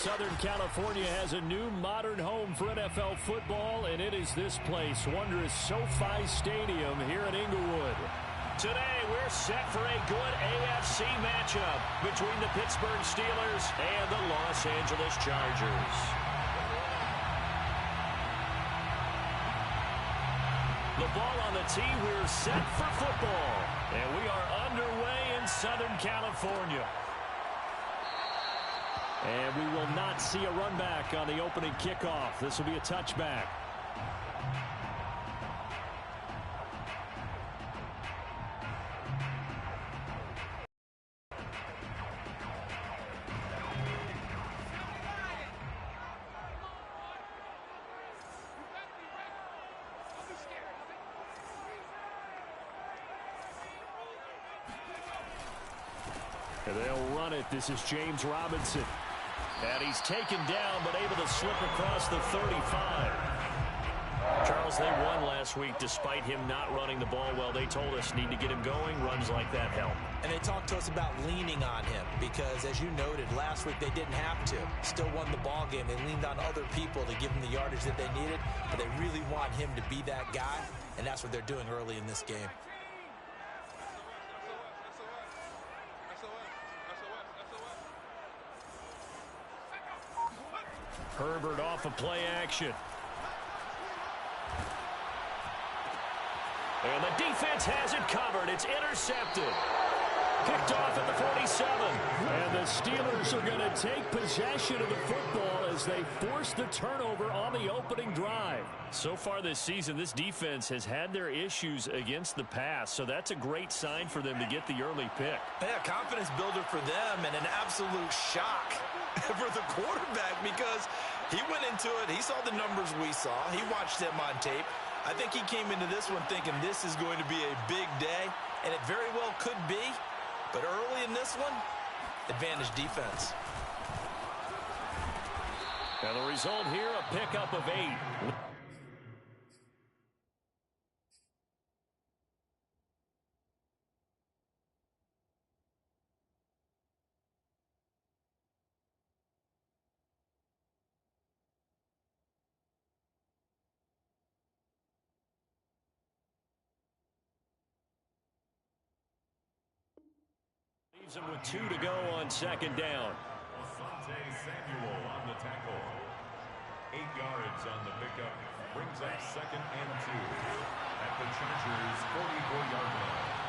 Southern California has a new modern home for NFL football, and it is this place, wondrous SoFi Stadium here in Inglewood. Today, we're set for a good AFC matchup between the Pittsburgh Steelers and the Los Angeles Chargers. The ball on the tee, we're set for football, and we are underway in Southern California. And we will not see a run back on the opening kickoff. This will be a touchback. And they'll run it. This is James Robinson. And he's taken down, but able to slip across the 35. Charles, they won last week despite him not running the ball well. They told us need to get him going. Runs like that help. And they talked to us about leaning on him because, as you noted, last week they didn't have to. Still won the ball game. They leaned on other people to give him the yardage that they needed, but they really want him to be that guy, and that's what they're doing early in this game. Herbert off of play action. And the defense has it covered. It's intercepted. Picked off at the 47. And the Steelers are going to take possession of the football as they force the turnover on the opening drive. So far this season, this defense has had their issues against the pass, so that's a great sign for them to get the early pick. Yeah, confidence builder for them and an absolute shock for the quarterback because he went into it. He saw the numbers we saw. He watched them on tape. I think he came into this one thinking this is going to be a big day, and it very well could be. But early in this one, advantage defense. And the result here, a pickup of 8. Leaves him with 2 to go on second down. Asante Samuel on the tackle. 8 yards on the pickup. Brings up 2nd and 2 at the Chargers' 44-yard line.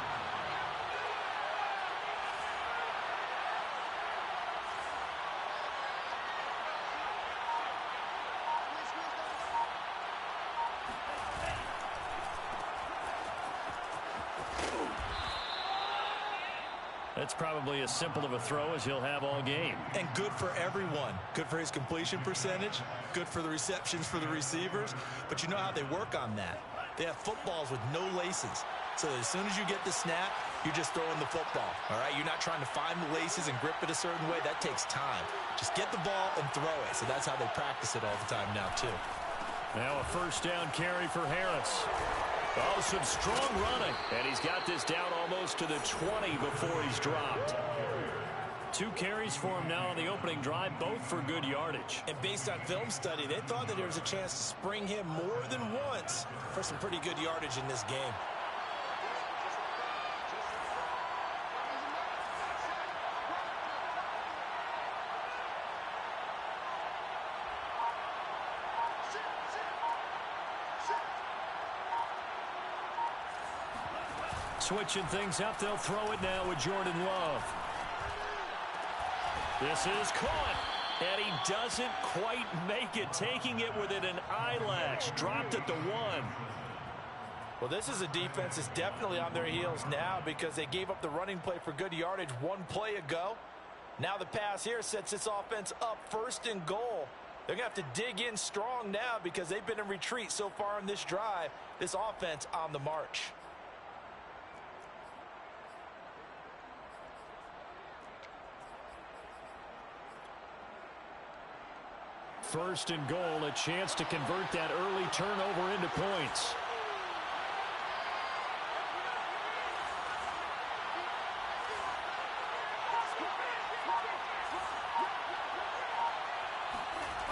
That's probably as simple of a throw as he'll have all game. And good for everyone. Good for his completion percentage. Good for the receptions for the receivers. But you know how they work on that. They have footballs with no laces. So as soon as you get the snap, you're just throwing the football. All right? You're not trying to find the laces and grip it a certain way. That takes time. Just get the ball and throw it. So that's how they practice it all the time now, too. Now a first down carry for Harris. Oh, some strong running. And he's got this down almost to the 20 before he's dropped. 2 carries for him now on the opening drive, both for good yardage. And based on film study, they thought that there was a chance to spring him more than once for some pretty good yardage in this game. Switching things up, they'll throw it now with Jordan Love. This is caught, and he doesn't quite make it, taking it within an eyelash. Dropped at the 1. Well, this is a defense that's definitely on their heels now because they gave up the running play for good yardage 1 play ago. Now the pass here sets this offense up 1st and goal. They're going to have to dig in strong now because they've been in retreat so far on this drive. This offense on the march. First and goal, a chance to convert that early turnover into points.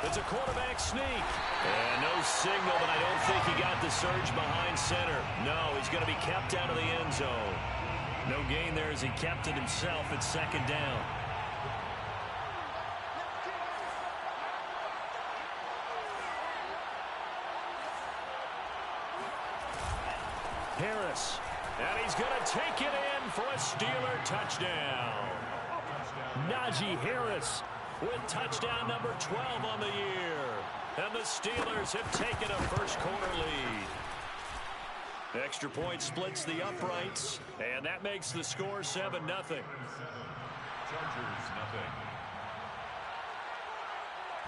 It's a quarterback sneak. And no signal, but I don't think he got the surge behind center. No, he's going to be kept out of the end zone. No gain there as he kept it himself at second down. Harris. And he's going to take it in for a Steeler touchdown. Najee Harris with touchdown number 12 on the year. And the Steelers have taken a first quarter lead. Extra point splits the uprights, and that makes the score 7-0. Chargers, nothing.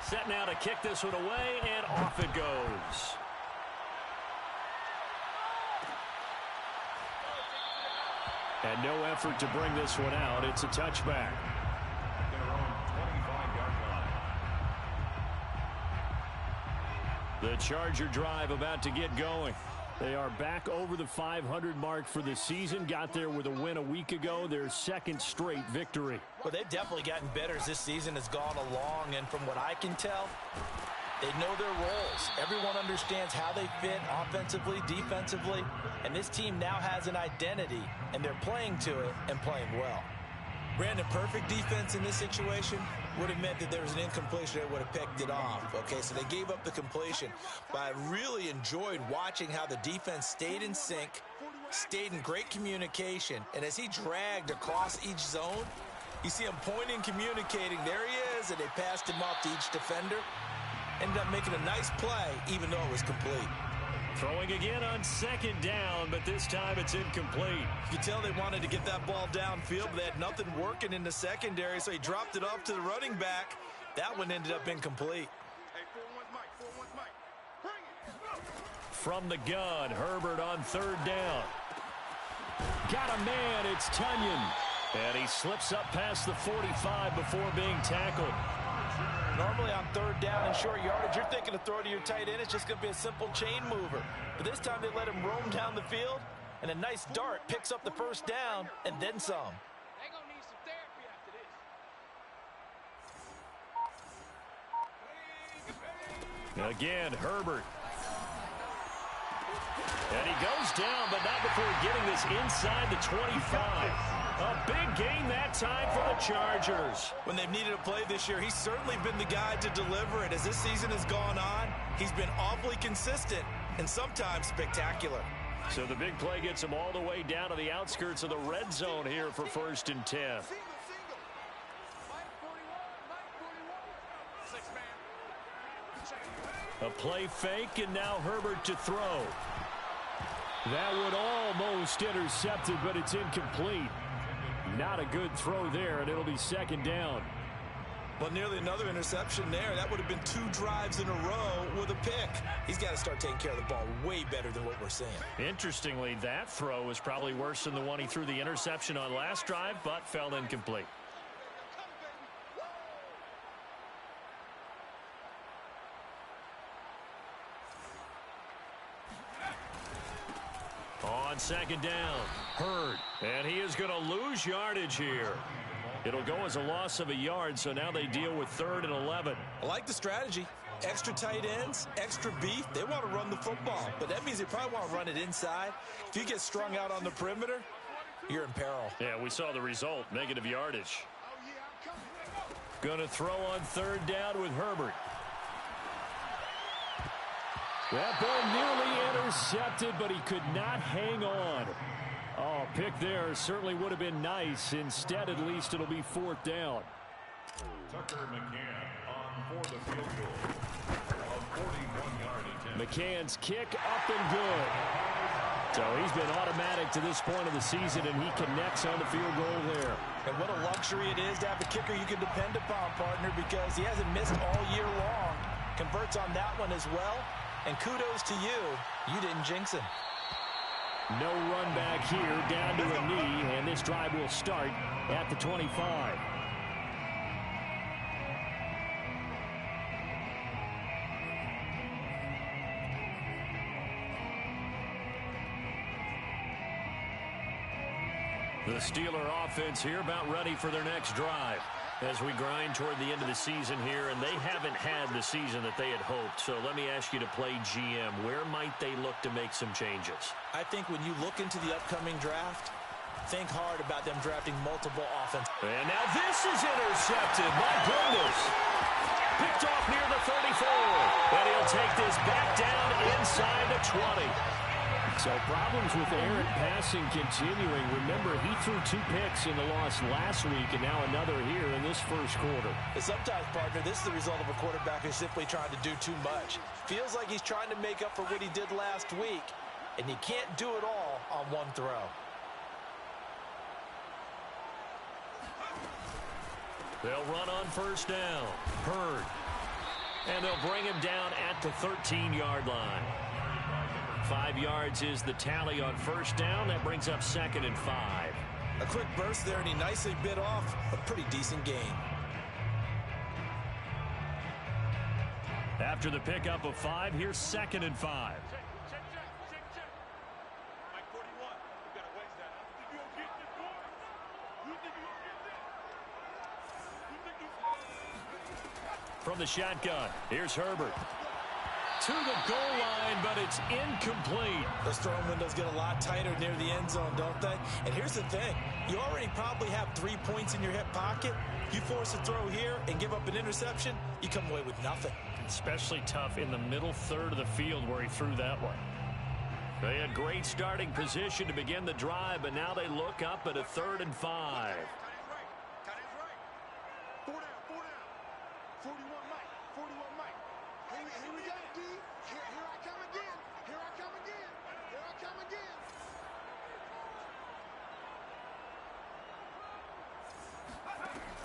Set now to kick this one away, and off it goes. And no effort to bring this one out. It's a touchback. Their own 25-yard line. The Charger drive about to get going. They are back over the 500 mark for the season. Got there with a win a week ago. Their second straight victory. Well, they've definitely gotten better as this season has gone along. And from what I can tell, they know their roles. Everyone understands how they fit offensively, defensively. And this team now has an identity, and they're playing to it and playing well. Brandon, perfect defense in this situation would have meant that there was an incompletion that would have picked it off. Okay, so they gave up the completion. But I really enjoyed watching how the defense stayed in sync, stayed in great communication. And as he dragged across each zone, you see him pointing, communicating. There he is, and they passed him off to each defender. Ended up making a nice play, even though it was complete. Throwing again on second down, but this time it's incomplete. You can tell they wanted to get that ball downfield, but they had nothing working in the secondary, so he dropped it off to the running back. That one ended up incomplete. From the gun, Herbert on third down. Got a man, it's Tunyon. And he slips up past the 45 before being tackled. Normally on third down and short yardage, you're thinking to throw to your tight end. It's just going to be a simple chain mover. But this time they let him roam down the field, and a nice dart picks up the first down and then some. They're going to need some therapy after this. Again, Herbert. And he goes down, but not before getting this inside the 25. A big gain that time for the Chargers. When they've needed a play this year, he's certainly been the guy to deliver it. As this season has gone on, he's been awfully consistent and sometimes spectacular. So the big play gets him all the way down to the outskirts of the red zone here for 1st and 10. A play fake, and now Herbert to throw. That would almost intercept it, but it's incomplete. Not a good throw there, and it'll be second down. Well, nearly another interception there. That would have been 2 drives in a row with a pick. He's got to start taking care of the ball way better than what we're seeing. Interestingly, that throw was probably worse than the one he threw the interception on last drive, but fell incomplete. On second down, Hurd, and he is going to lose yardage here. It'll go as a loss of a yard, so now they deal with 3rd and 11. I like the strategy. Extra tight ends, extra beef. They want to run the football, but that means they probably want to run it inside. If you get strung out on the perimeter, you're in peril. Yeah, we saw the result, negative yardage. Going to throw on 3rd down with Herbert. That ball nearly intercepted, but he could not hang on. Oh, pick there certainly would have been nice. Instead, at least it'll be 4th down. Tucker McCann on for the field goal. A 41-yard attempt. McCann's kick up and good. So he's been automatic to this point of the season, and he connects on the field goal there. And what a luxury it is to have a kicker you can depend upon, partner, because he hasn't missed all year long. Converts on that one as well. And kudos to you. You didn't jinx him. No run back here, down to a knee, and this drive will start at the 25. The Steeler offense here about ready for their next drive. As we grind toward the end of the season here, and they haven't had the season that they had hoped. So let me ask you to play GM. Where might they look to make some changes? I think when you look into the upcoming draft, think hard about them drafting multiple offense. And now this is intercepted. My goodness. Picked off near the 34. And he'll take this back down inside the 20. So problems with errant passing continuing. Remember, he threw 2 picks in the loss last week and now another here in this first quarter. And sometimes, partner, this is the result of a quarterback who's simply trying to do too much. Feels like he's trying to make up for what he did last week, and he can't do it all on one throw. They'll run on first down. Hurd. And they'll bring him down at the 13-yard line. 5 yards is the tally on first down. That brings up 2nd and 5. A quick burst there, and he nicely bit off a pretty decent gain. After the pickup of 5, here's 2nd and 5. From the shotgun, here's Herbert. To the goal line, but it's incomplete. Those throwing windows get a lot tighter near the end zone, don't they? And here's the thing. You already probably have 3 points in your hip pocket. You force a throw here and give up an interception, you come away with nothing. Especially tough in the middle third of the field where he threw that one. They had great starting position to begin the drive, but now they look up at a 3rd and 5.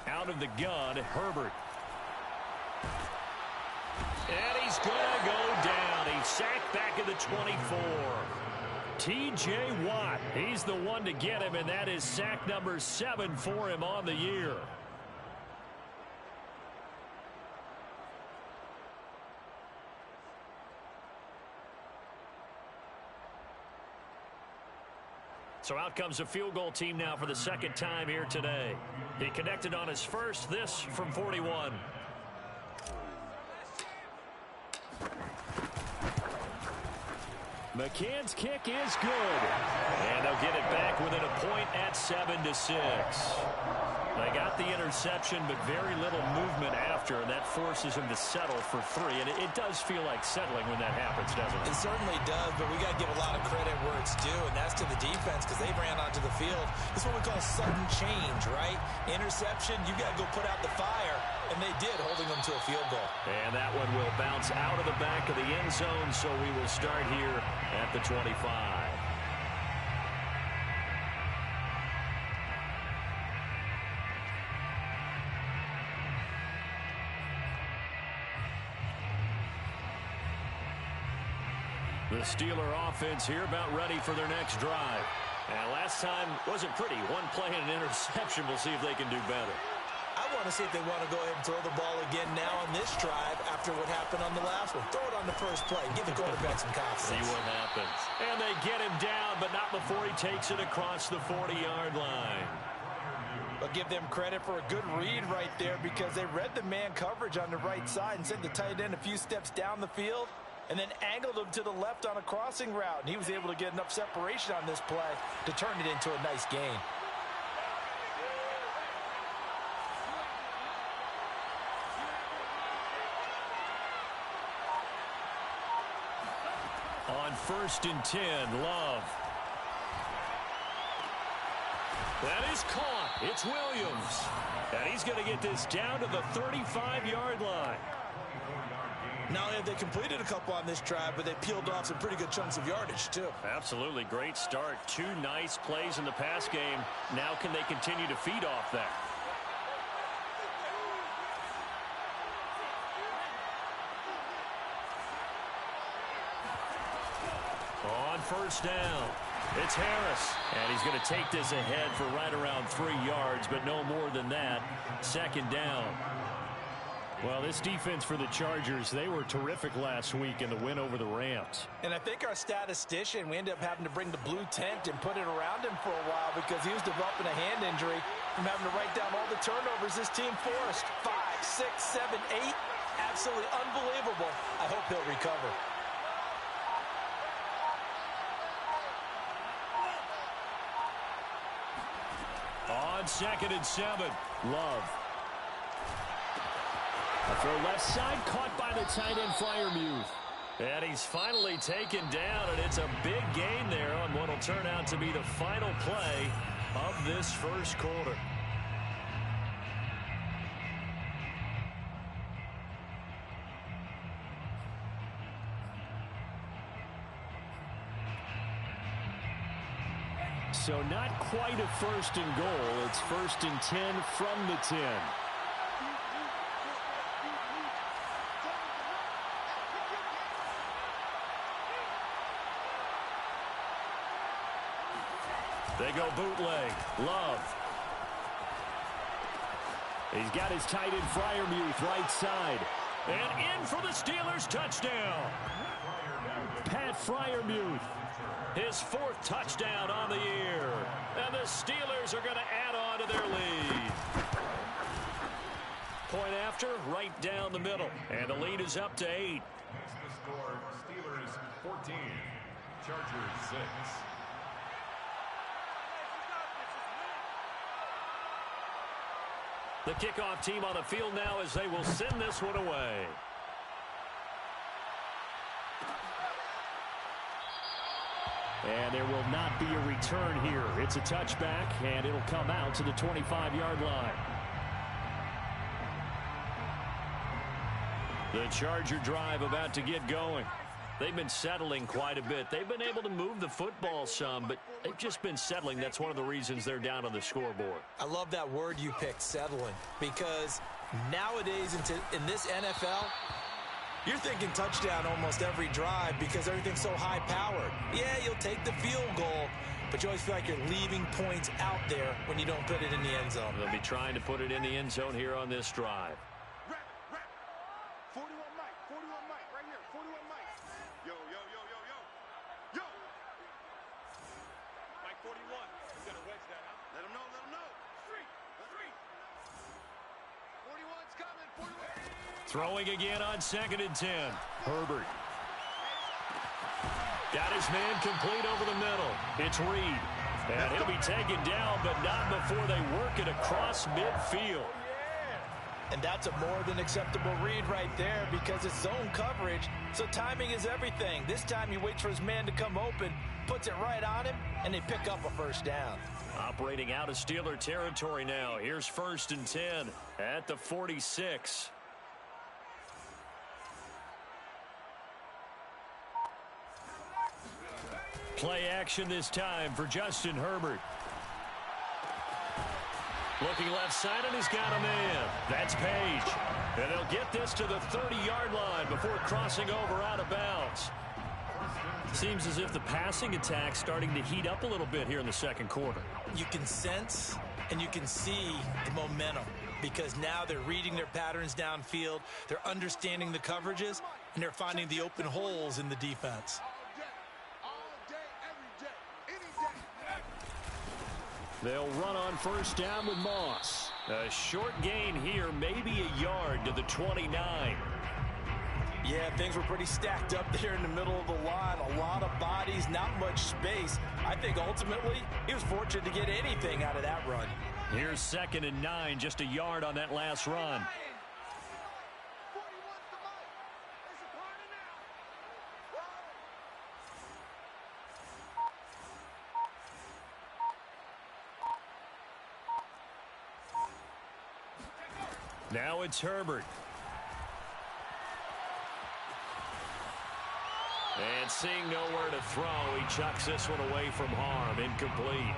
Out of the gun, Herbert. And he's going to go down. He's sacked back at the 24. T.J. Watt, he's the one to get him, and that is sack number 7 for him on the year. So out comes a field goal team now for the 2nd time here today. He connected on his first, this from 41. McCann's kick is good. And they'll get it back within a point at 7-6. They got the interception, but very little movement after, and that forces him to settle for 3. And it does feel like settling when that happens, doesn't it? It certainly does, but we got to give a lot of credit where it's due, and that's to the defense because they ran onto the field. This is what we call sudden change, right? Interception, you got to go put out the fire, and they did, holding them to a field goal. And that one will bounce out of the back of the end zone, so we will start here at the 25. The Steeler offense here about ready for their next drive. And last time wasn't pretty. One play and an interception. We'll see if they can do better. I want to see if they want to go ahead and throw the ball again now on this drive after what happened on the last one. Throw it on the first play. Give the quarterback some confidence. See what happens. And they get him down, but not before he takes it across the 40-yard line. But give them credit for a good read right there because they read the man coverage on the right side and sent the tight end a few steps down the field and then angled him to the left on a crossing route. And he was able to get enough separation on this play to turn it into a nice gain. On 1st and 10, Love. That is caught. It's Williams. And he's going to get this down to the 35-yard line. Not only have they completed a couple on this drive, but they peeled off some pretty good chunks of yardage, too. Absolutely. Great start. 2 nice plays in the pass game. Now can they continue to feed off that? On 1st down, it's Harris. And he's going to take this ahead for right around 3 yards, but no more than that. 2nd down. Well, this defense for the Chargers, they were terrific last week in the win over the Rams. And I think our statistician, we ended up having to bring the blue tent and put it around him for a while because he was developing a hand injury from having to write down all the turnovers this team forced. 5, 6, 7, 8. Absolutely unbelievable. I hope he'll recover. On 2nd and 7, Love. A throw left side, caught by the tight end, Freiermuth. And he's finally taken down, and it's a big gain there on what will turn out to be the final play of this first quarter. So not quite a 1st and goal. It's 1st and 10 from the 10. They go bootleg. Love. He's got his tight end Freiermuth right side. And in for the Steelers touchdown. Pat Freiermuth. His 4th touchdown on the year. And the Steelers are going to add on to their lead. Point after, right down the middle. And the lead is up to 8. Makes the score Steelers 14, Chargers 6. The kickoff team on the field now as they will send this one away. And there will not be a return here. It's a touchback, and it'll come out to the 25-yard line. The Charger drive about to get going. They've been settling quite a bit. They've been able to move the football some, but they've just been settling. That's one of the reasons they're down on the scoreboard. I love that word you picked, settling, because nowadays in this NFL, you're thinking touchdown almost every drive because everything's so high-powered. Yeah, you'll take the field goal, but you always feel like you're leaving points out there when you don't put it in the end zone. They'll be trying to put it in the end zone here on this drive. 41 Mike, right here, 41 Mike. Yo. Mike 41, you gotta wedge that, huh? Let him know. Three. 41's coming, 41. Throwing again on 2nd and 10. Herbert. Got his man complete over the middle. It's Reed. And he'll be taken down, but not before they work it across midfield. And that's a more than acceptable read right there because it's zone coverage, so timing is everything. This time he waits for his man to come open, puts it right on him, and they pick up a 1st down. Operating out of Steeler territory now. Here's 1st and 10 at the 46. Play action this time for Justin Herbert. Looking left side, and he's got a man. That's Page. And they'll get this to the 30-yard line before crossing over out of bounds. Seems as if the passing attack's starting to heat up a little bit here in the 2nd quarter. You can sense and you can see the momentum because now they're reading their patterns downfield, they're understanding the coverages, and they're finding the open holes in the defense. They'll run on 1st down with Moss. A short gain here, maybe a yard to the 29. Yeah, things were pretty stacked up there in the middle of the line. A lot of bodies, not much space. I think ultimately he was fortunate to get anything out of that run. Here's 2nd and 9, just a yard on that last run. Now it's Herbert. And seeing nowhere to throw, he chucks this one away from harm. Incomplete.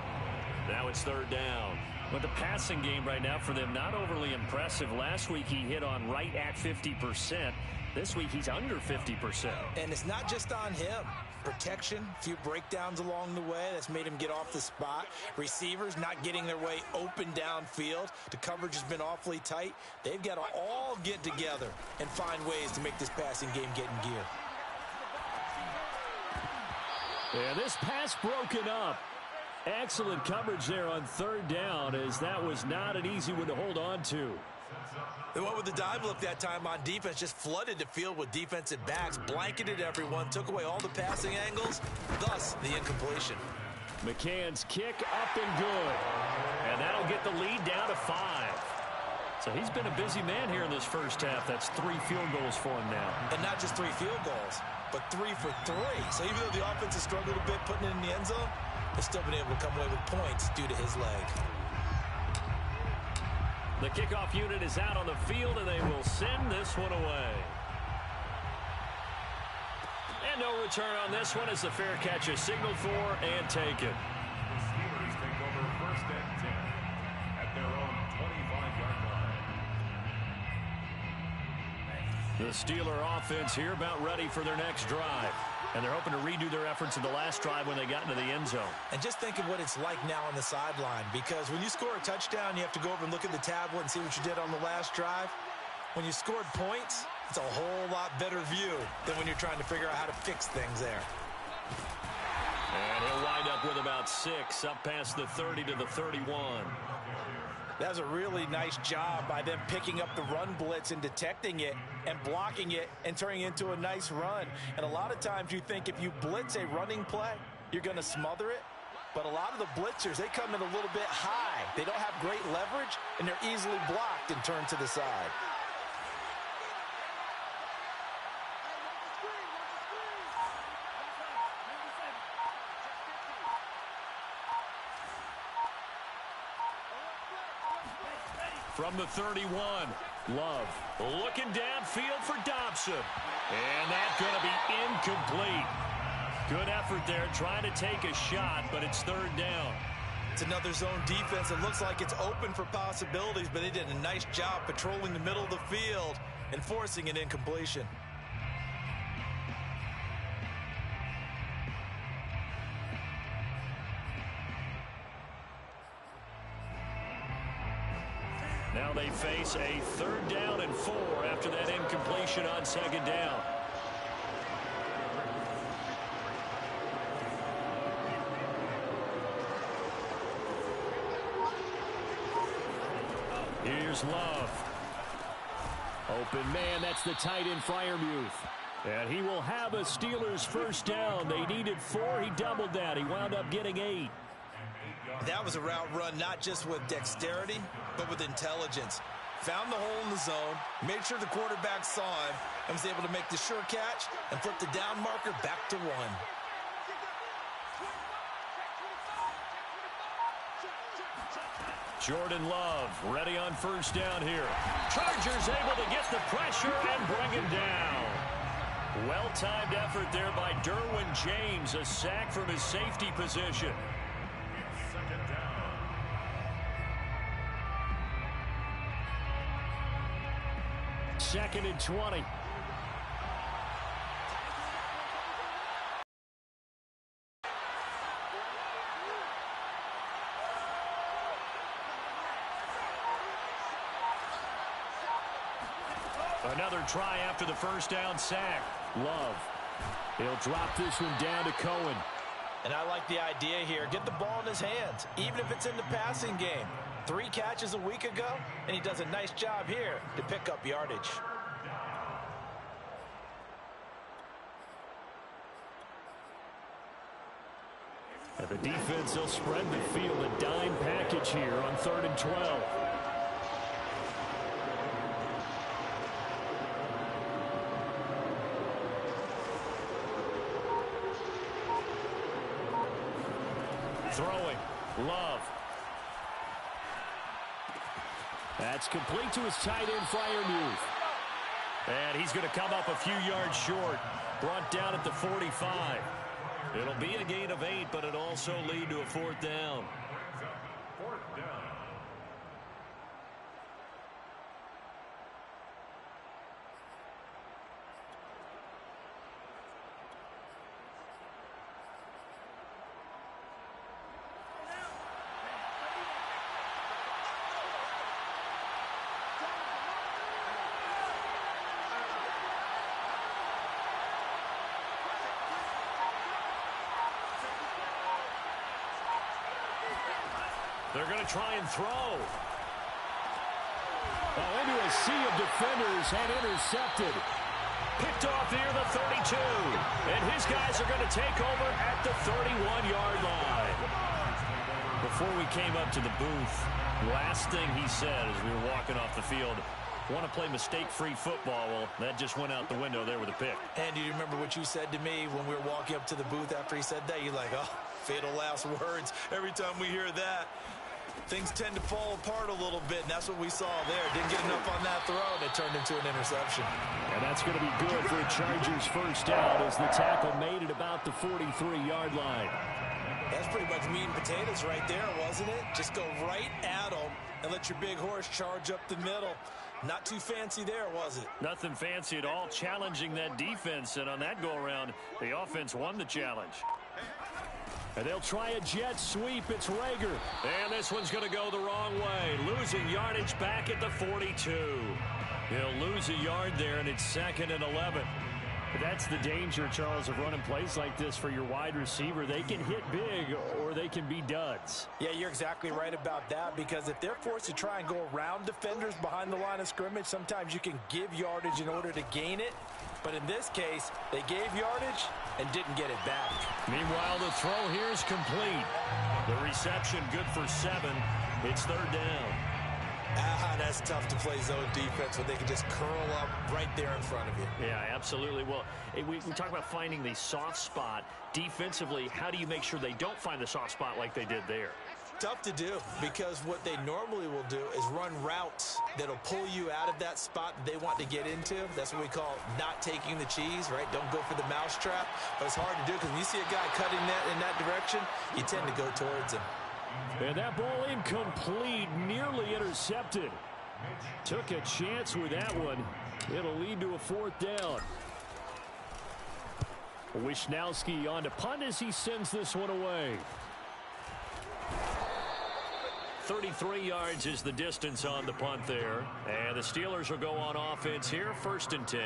Now it's 3rd down. But the passing game right now for them, not overly impressive. Last week he hit on right at 50%. This week he's under 50%. And it's not just on him. protection, a few breakdowns along the way. That's made him get off the spot. Receivers not getting their way open downfield. The coverage has been awfully tight. They've got to all get together and find ways to make this passing game get in gear. And this pass broken up. Excellent coverage there on third down, as that was not an easy one to hold on to. They went with the dive look that time on defense, just flooded the field with defensive backs, blanketed everyone, took away all the passing angles, thus the incompletion. McCann's kick up and good. And that'll get the lead down to 5. So he's been a busy man here in this first half. That's 3 field goals for him now. And not just 3 field goals, but 3 for 3. So even though the offense has struggled a bit putting it in the end zone, they've still been able to come away with points due to his leg. The kickoff unit is out on the field, and they will send this one away. And no return on this one as the fair catch is signaled for and taken. The Steelers take over first and 10 at their own 25-yard line. The Steeler offense here about ready for their next drive. And they're hoping to redo their efforts in the last drive when they got into the end zone. And just think of what it's like now on the sideline, because when you score a touchdown, you have to go over and look at the tablet and see what you did on the last drive. When you scored points, it's a whole lot better view than when you're trying to figure out how to fix things there. And he'll wind up with about 6 up past the 30 to the 31. That was a really nice job by them picking up the run blitz and detecting it and blocking it and turning it into a nice run. And a lot of times you think if you blitz a running play, you're going to smother it. But a lot of the blitzers, they come in a little bit high. They don't have great leverage, and they're easily blocked and turned to the side. From the 31, Love looking downfield for Dobson. And that's going to be incomplete. Good effort there trying to take a shot, but it's third down. It's another zone defense. It looks like it's open for possibilities, but they did a nice job patrolling the middle of the field and forcing an incompletion. Now they face a third down and 4 after that incompletion on second down. Here's Love. Open man, that's the tight end Freiermuth. And he will have a Steelers first down. They needed 4, he doubled that. He wound up getting 8. That was a route run not just with dexterity, but with intelligence. Found the hole in the zone, made sure the quarterback saw him, and was able to make the sure catch and flip the down marker back to 1. Jordan Love ready on first down here. Chargers able to get the pressure and bring him down. Well-timed effort there by Derwin James. A sack from his safety position. Second down. Second and 20. Another try after the first down sack. Love. He'll drop this one down to Cohen. And I like the idea here. Get the ball in his hands, even if it's in the passing game. 3 catches a week ago, and he does a nice job here to pick up yardage. And the defense will spread the field, a dime package here on 3rd and 12. Throwing. Love. That's complete to his tight end, Freiermuth. And he's going to come up a few yards short. Brought down at the 45. It'll be a gain of 8, but it'll also lead to a 4th down. Fourth down. They're going to try and throw. Into a sea of defenders and intercepted. Picked off near the 32. And his guys are going to take over at the 31-yard line. Before we came up to the booth, last thing he said as we were walking off the field, want to play mistake-free football. Well, that just went out the window there with a pick. And do you remember what you said to me when we were walking up to the booth after he said that? You're like, oh, fatal last words. Every time we hear that, things tend to fall apart a little bit, and that's what we saw there. Didn't get enough on that throw, and it turned into an interception. And that's going to be good for a Chargers first down as the tackle made it about the 43-yard line. That's pretty much meat and potatoes right there, wasn't it? Just go right at them and let your big horse charge up the middle. Not too fancy there, was it? Nothing fancy at all, challenging that defense, and on that go-around, the offense won the challenge. And they'll try a jet sweep. It's Rager. And this one's going to go the wrong way. Losing yardage back at the 42. He'll lose a yard there, and it's 2nd and 11. But that's the danger, Charles, of running plays like this for your wide receiver. They can hit big, or they can be duds. Yeah, you're exactly right about that, because if they're forced to try and go around defenders behind the line of scrimmage, sometimes you can give yardage in order to gain it. But in this case, they gave yardage and didn't get it back. Meanwhile, the throw here is complete. The reception good for 7. It's 3rd down. That's tough to play zone defense when they can just curl up right there in front of you. Yeah, absolutely. Well, we talk about finding the soft spot. Defensively, how do you make sure they don't find the soft spot like they did there? Tough to do, because what they normally will do is run routes that'll pull you out of that spot that they want to get into. That's what we call not taking the cheese, right? Don't go for the mousetrap. But it's hard to do, because when you see a guy cutting that in that direction, you tend to go towards him. And that ball incomplete, nearly intercepted. Took a chance with that one. It'll lead to a 4th down. Wishnowski on to punt as he sends this one away. 33 yards is the distance on the punt there. And the Steelers will go on offense here, 1st and 10.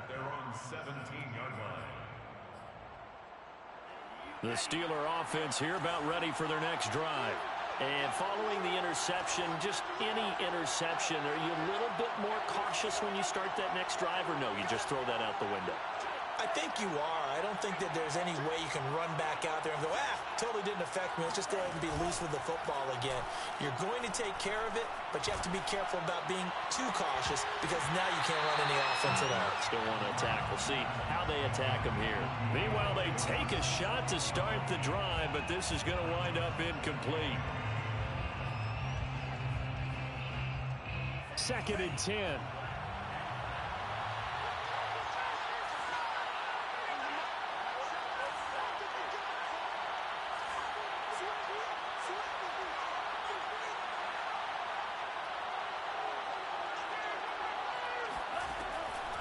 They're on 17-yard line. The Steeler offense here about ready for their next drive. And following the interception, just any interception, are you a little bit more cautious when you start that next drive, or no, you just throw that out the window? I think you are. I don't think that there's any way you can run back out there and go, totally didn't affect me. Let's just go ahead and be loose with the football again. You're going to take care of it, but you have to be careful about being too cautious, because now you can't run any offense at all. Still want to attack. We'll see how they attack them here. Meanwhile, they take a shot to start the drive, but this is going to wind up incomplete. 2nd and 10.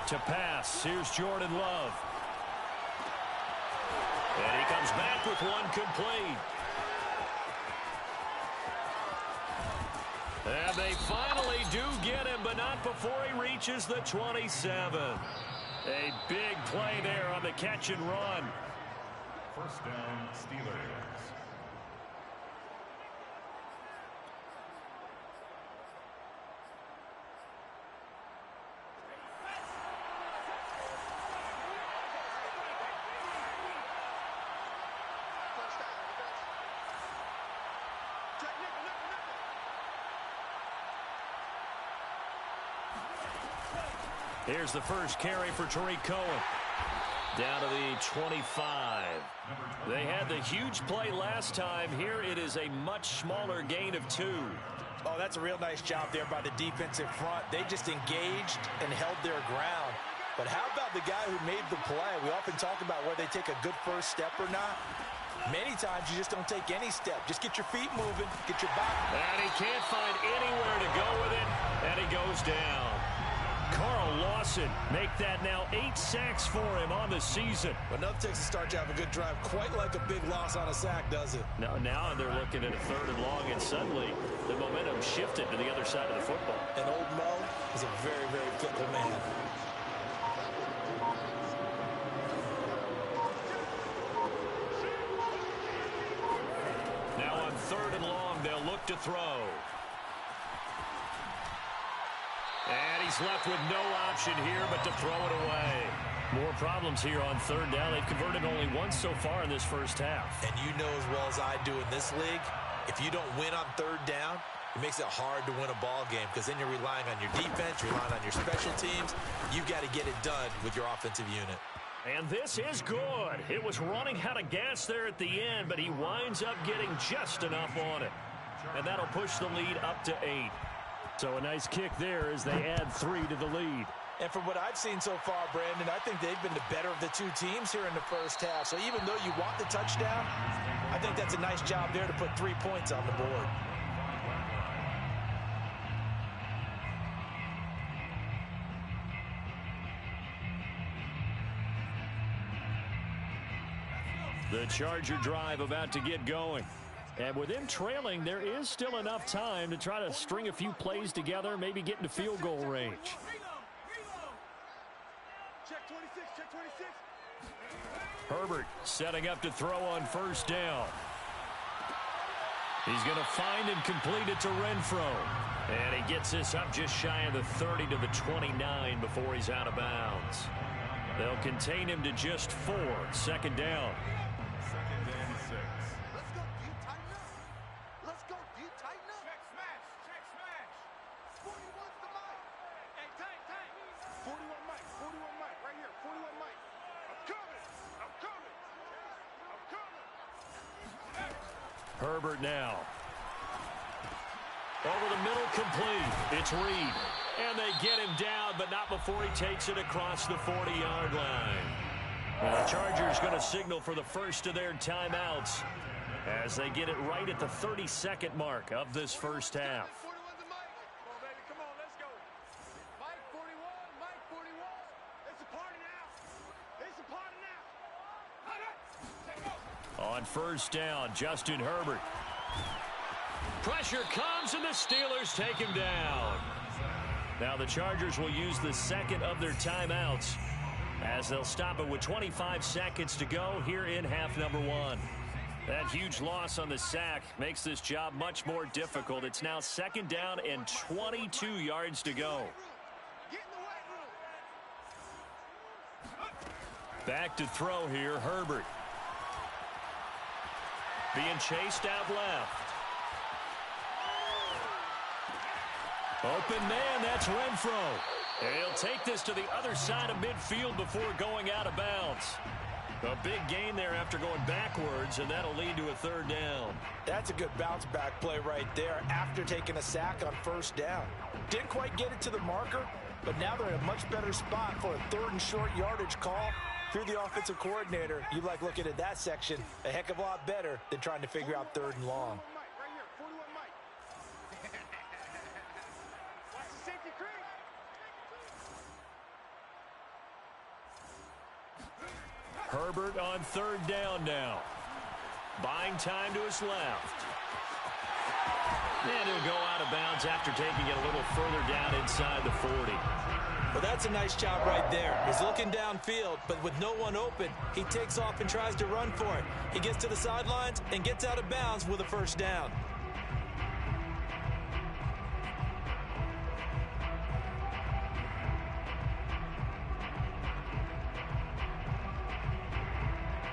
To pass, here's Jordan Love. And he comes back with one complete. And they finally do get him, but not before he reaches the 27. A big play there on the catch and run. 1st down, Steelers. Here's the first carry for Tariq Cohen. Down to the 25. They had the huge play last time. Here it is a much smaller gain of 2. Oh, that's a real nice job there by the defensive front. They just engaged and held their ground. But how about the guy who made the play? We often talk about whether they take a good first step or not. Many times you just don't take any step. Just get your feet moving, get your body. And he can't find anywhere to go with it, and he goes down. Carl Lawson make that now 8 sacks for him on the season. But nothing takes a start to have a good drive quite like a big loss on a sack, does it? Now they're looking at a 3rd and long, and suddenly the momentum shifted to the other side of the football. And old Mo is a very, very fickle man. Now on 3rd and long, to throw. And he's left with no option here but to throw it away. More problems here on third down. They've converted only once so far in this first half. And you know as well as I do in this league, if you don't win on third down, it makes it hard to win a ball game because then you're relying on your defense, you're relying on your special teams. You've got to get it done with your offensive unit. And this is good. It was running out of gas there at the end, but he winds up getting just enough on it. And that'll push the lead up to 8. So a nice kick there as they add 3 to the lead. And from what I've seen so far, Brandon, I think they've been the better of the two teams here in the first half. So even though you want the touchdown, I think that's a nice job there to put 3 points on the board. The Charger drive about to get going. And with them trailing, there is still enough time to try to string a few plays together, maybe get into field goal range. Check 26, check 26. Herbert setting up to throw on first down. He's going to find and complete it to Renfro. And he gets this up just shy of the 30 to the 29 before he's out of bounds. They'll contain him to just 4. Second down. Second and 6. Let's go. Do you tighten up? Let's go. Do you tighten up? Check smash. Check smash. 41's the mic. Hey, tight, tight. 41 mic. 41 mic. Right here. 41 mic. I'm coming. I'm coming. I'm coming. Herbert now. Over the middle, complete. It's Reed. And they get him down, but not before he takes it across the 40-yard line. And the Chargers going to signal for the first of their timeouts as they get it right at the 32nd mark of this first half. 41's the mic. Come on, baby. Come on. Let's go. Mike 41. Mike 41. It's a party now. It's a party now. On first down, Justin Herbert. Pressure comes, and the Steelers take him down. Now the Chargers will use the second of their timeouts as they'll stop it with 25 seconds to go here in half number 1. That huge loss on the sack makes this job much more difficult. It's now second down and 22 yards to go. Get in the weight room. Back to throw here, Herbert. Being chased out left. Open man, that's Renfro. And he'll take this to the other side of midfield before going out of bounds. A big gain there after going backwards, and that'll lead to a third down. That's a good bounce back play right there after taking a sack on first down. Didn't quite get it to the marker, but now they're in a much better spot for a third and short yardage call. Through the offensive coordinator, you like looking at that section a heck of a lot better than trying to figure out third and long. Mike, right here. 41 Mike. Watch the safety creep. Herbert on third down now. Buying time to his left. And he'll go out of bounds after taking it a little further down inside the 40. Well, that's a nice job right there. He's looking downfield, but with no one open, he takes off and tries to run for it. He gets to the sidelines and gets out of bounds with a first down.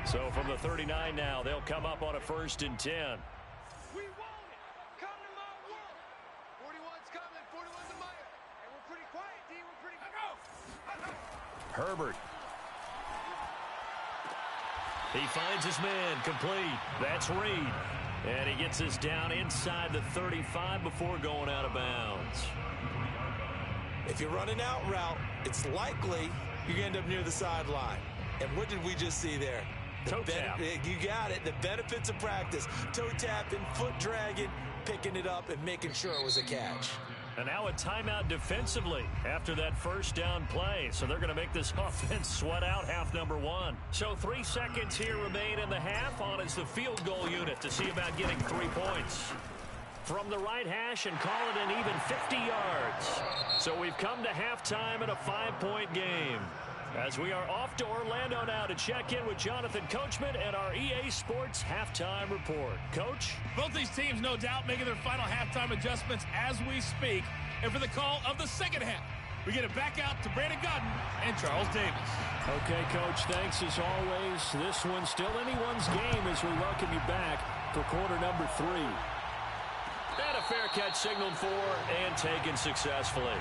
So from the 39 now, they'll come up on a 1st and 10. We want it. Come to my world. 41's coming. 41's the Mike. And we're pretty quiet, D. We're pretty... Herbert. He finds his man, complete. That's Reed. And he gets this down inside the 35 before going out of bounds. If you run an out route, it's likely you're going to end up near the sideline. And what did we just see there? Toe tap. You got it. The benefits of practice. Toe tapping, foot dragging, picking it up, and making sure it was a catch. And now a timeout defensively after that first down play. So they're going to make this offense sweat out half number 1. So 3 seconds here remain in the half. On is the field goal unit to see about getting 3 points. From the right hash and call it an even 50 yards. So we've come to halftime in a 5-point game. As we are off to Orlando now to check in with Jonathan Coachman and our EA Sports Halftime Report. Coach? Both these teams, no doubt, making their final halftime adjustments as we speak. And for the call of the second half, we get it back out to Brandon Gaudin and Charles Davis. Okay, Coach, thanks as always. This one's still anyone's game as we welcome you back for quarter number 3. And a fair catch signaled for and taken successfully.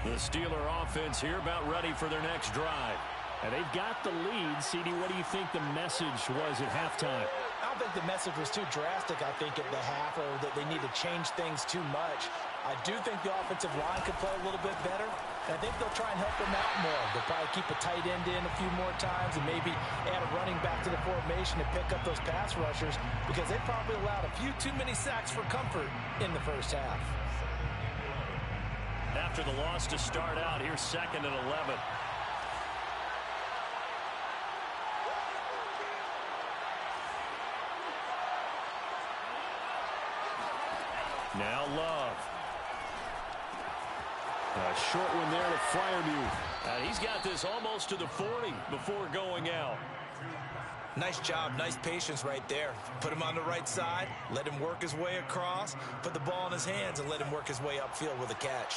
The Steeler offense here about ready for their next drive. And they've got the lead. CD, what do you think the message was at halftime? I don't think the message was too drastic, I think, at the half, or that they need to change things too much. I do think the offensive line could play a little bit better, and I think they'll try and help them out more. They'll probably keep a tight end in a few more times and maybe add a running back to the formation to pick up those pass rushers, because they probably allowed a few too many sacks for comfort in the first half. After the loss to start out, here's 2nd and 11. Now Love. A short one there to Freiermuth. He's got this almost to the 40 before going out. Nice job, nice patience right there. Put him on the right side, let him work his way across, put the ball in his hands, and let him work his way upfield with a catch.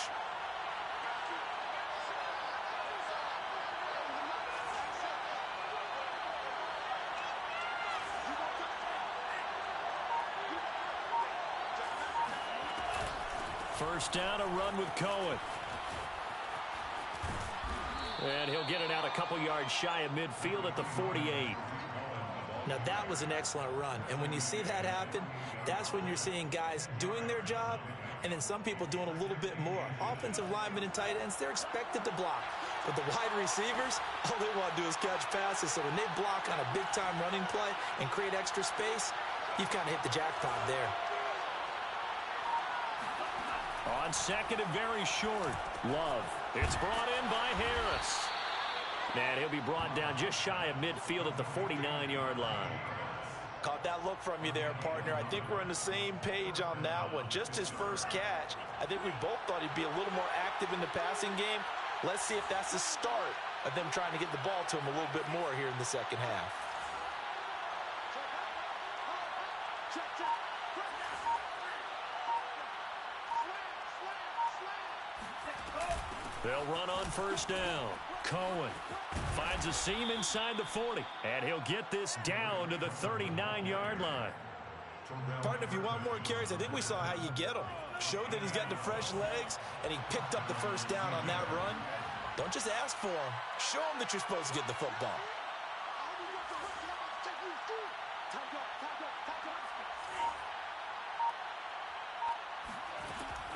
First down, a run with Cohen. And he'll get it out a couple yards shy of midfield at the 48. Now, that was an excellent run. And when you see that happen, that's when you're seeing guys doing their job and then some people doing a little bit more. Offensive linemen and tight ends, they're expected to block. But the wide receivers, all they want to do is catch passes. So when they block on a big-time running play and create extra space, you've kind of hit the jackpot there. On 2nd and very short, Love. It's brought in by Harris. And he'll be brought down just shy of midfield at the 49-yard line. Caught that look from you there, partner. I think we're on the same page on that one. Just his first catch. I think we both thought he'd be a little more active in the passing game. Let's see if that's the start of them trying to get the ball to him a little bit more here in the second half. They'll run on first down. Cohen finds a seam inside the 40, and he'll get this down to the 39-yard line. Partner, if you want more carries, I think we saw how you get them. Showed that he's got the fresh legs, and he picked up the first down on that run. Don't just ask for him. Show him that you're supposed to get the football.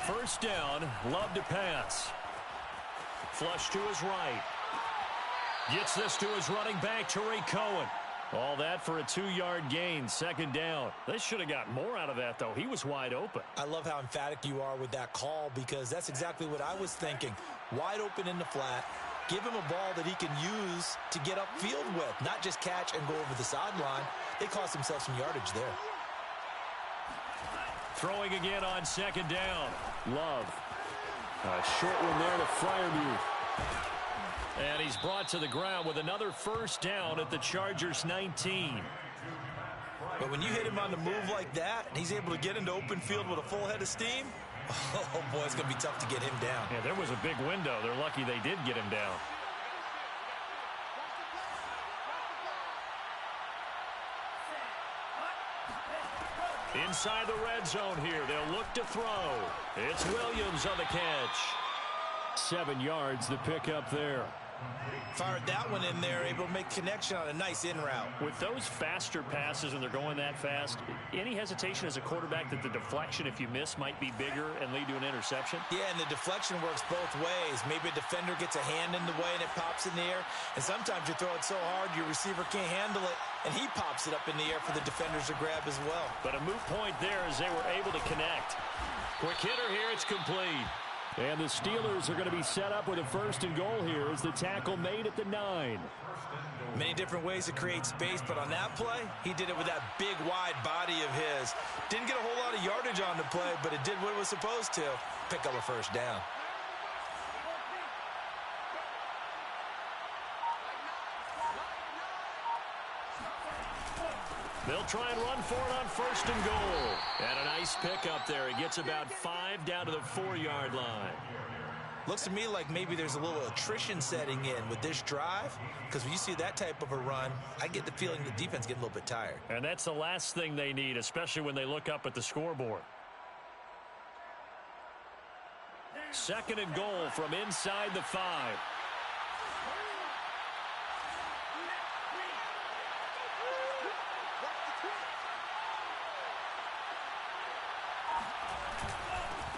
First down, Love to pass. Flush to his right. Gets this to his running back, Tariq Cohen. All that for a 2-yard gain, 2nd down. They should have got more out of that, though. He was wide open. I love how emphatic you are with that call, because that's exactly what I was thinking. Wide open in the flat. Give him a ball that he can use to get upfield with, not just catch and go over the sideline. They cost themselves some yardage there. Throwing again on 2nd down. Love. A short one there to Freiermuth. And he's brought to the ground with another first down at the Chargers' 19. But when you hit him on the move like that, and he's able to get into open field with a full head of steam, oh boy, it's going to be tough to get him down. Yeah, there was a big window. They're lucky they did get him down. Inside the red zone here, they'll look to throw. It's Williams on the catch. 7 yards, the pickup there. Fired that one in there, able to make connection on a nice in route. With those faster passes and they're going that fast, any hesitation as a quarterback that the deflection, if you miss, might be bigger and lead to an interception? Yeah, and the deflection works both ways. Maybe a defender gets a hand in the way and it pops in the air. And sometimes you throw it so hard your receiver can't handle it, and he pops it up in the air for the defenders to grab as well. But a moot point there as they were able to connect. Quick hitter here, it's complete. And the Steelers are going to be set up with a 1st and goal here as the tackle made at the 9. Many different ways to create space, but on that play, he did it with that big, wide body of his. Didn't get a whole lot of yardage on the play, but it did what it was supposed to. Pick up a 1st down. They'll try and run for it on 1st and goal. And a nice pickup there. He gets about 5 down to the 4-yard line. Looks to me like maybe there's a little attrition setting in with this drive, because when you see that type of a run, I get the feeling the defense getting a little bit tired. And that's the last thing they need, especially when they look up at the scoreboard. 2nd and goal from inside the 5.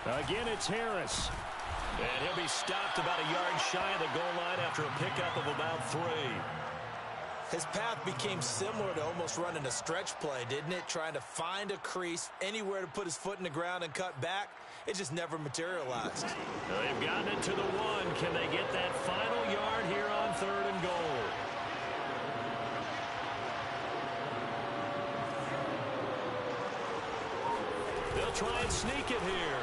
Again, it's Harris. And he'll be stopped about a yard shy of the goal line after a pickup of about 3. His path became similar to almost running a stretch play, didn't it? Trying to find a crease, anywhere to put his foot in the ground and cut back. It just never materialized. They've gotten it to the 1. Can they get that final yard here on 3rd and goal? They'll try and sneak it here.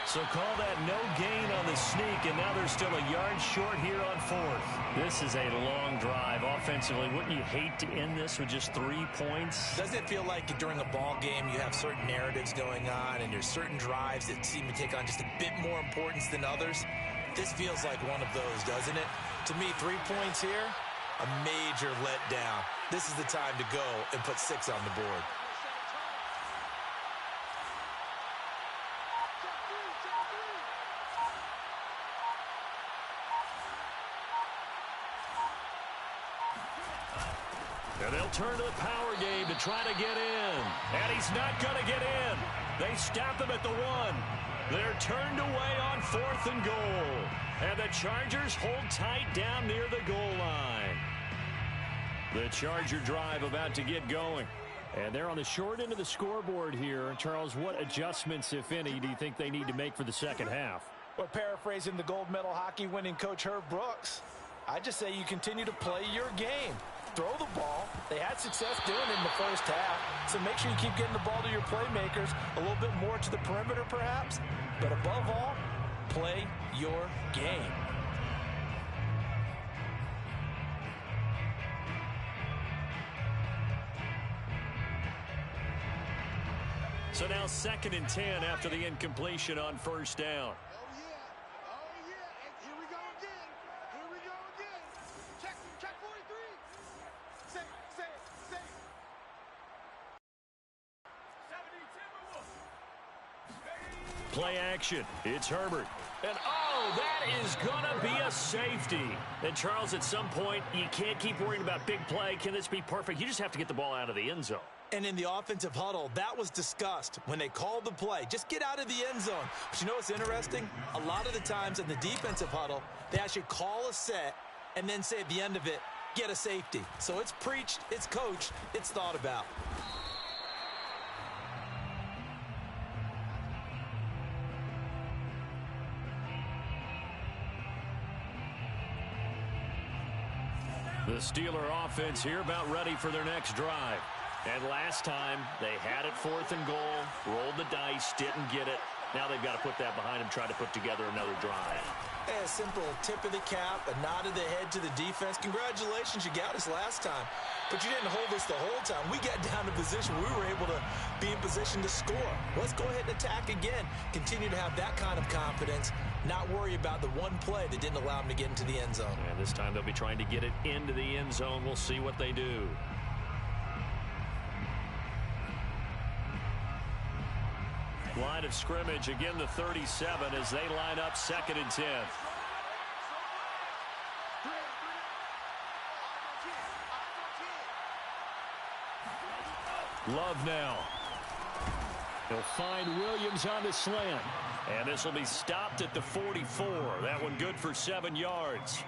So call that no gain on the sneak, and now they're still a yard short here on 4th. This is a long drive offensively. Wouldn't you hate to end this with just 3 points? Doesn't it feel like during a ball game you have certain narratives going on and there's certain drives that seem to take on just a bit more importance than others? This feels like one of those, doesn't it? To me, 3 points here, a major letdown. This is the time to go and put 6 on the board. And they'll turn to the power game to try to get in. And he's not going to get in. They stop him at the 1. They're turned away on 4th and goal. And the Chargers hold tight down near the goal line. The Charger drive about to get going. And they're on the short end of the scoreboard here. Charles, what adjustments, if any, do you think they need to make for the second half? Well, paraphrasing the gold medal hockey winning coach Herb Brooks, I just say you continue to play your game. Throw the ball. They had success doing it in the first half. So make sure you keep getting the ball to your playmakers, a little bit more to the perimeter perhaps. But above all, play your game. So now 2nd and 10 after the incompletion on 1st down. Play action. It's Herbert. And, oh, that is going to be a safety. And, Charles, at some point, you can't keep worrying about big play. Can this be perfect? You just have to get the ball out of the end zone. And in the offensive huddle, that was discussed when they called the play. Just get out of the end zone. But you know what's interesting? A lot of the times in the defensive huddle, they actually call a set and then say at the end of it, get a safety. So it's preached, it's coached, it's thought about. The Steeler offense here about ready for their next drive. And last time, they had it 4th and goal, rolled the dice, didn't get it. Now they've got to put that behind them, try to put together another drive. A simple tip of the cap, a nod of the head to the defense. Congratulations, you got us last time. But you didn't hold us the whole time. We got down to position. We were able to be in position to score. Let's go ahead and attack again. Continue to have that kind of confidence. Not worry about the one play that didn't allow them to get into the end zone. And this time they'll be trying to get it into the end zone. We'll see what they do. Line of scrimmage, again the 37 as they line up 2nd and 10. Love now. He'll find Williams on the slant. And this will be stopped at the 44. That one good for 7 yards.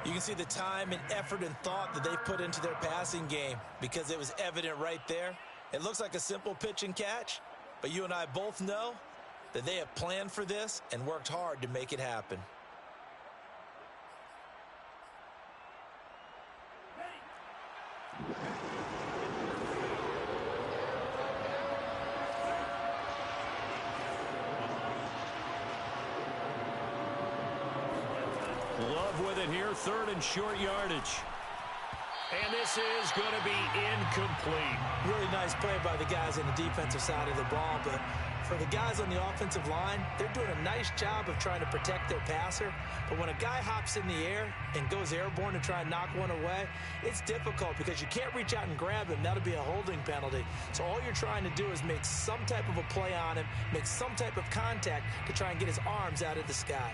You can see the time and effort and thought that they've put into their passing game because it was evident right there. It looks like a simple pitch and catch, but you and I both know that they have planned for this and worked hard to make it happen. Love with it here, 3rd and short yardage. And this is going to be incomplete. Really nice play by the guys on the defensive side of the ball, but for the guys on the offensive line, they're doing a nice job of trying to protect their passer. But when a guy hops in the air and goes airborne to try and knock one away, it's difficult because you can't reach out and grab him. That'll be a holding penalty. So all you're trying to do is make some type of a play on him, make some type of contact to try and get his arms out of the sky.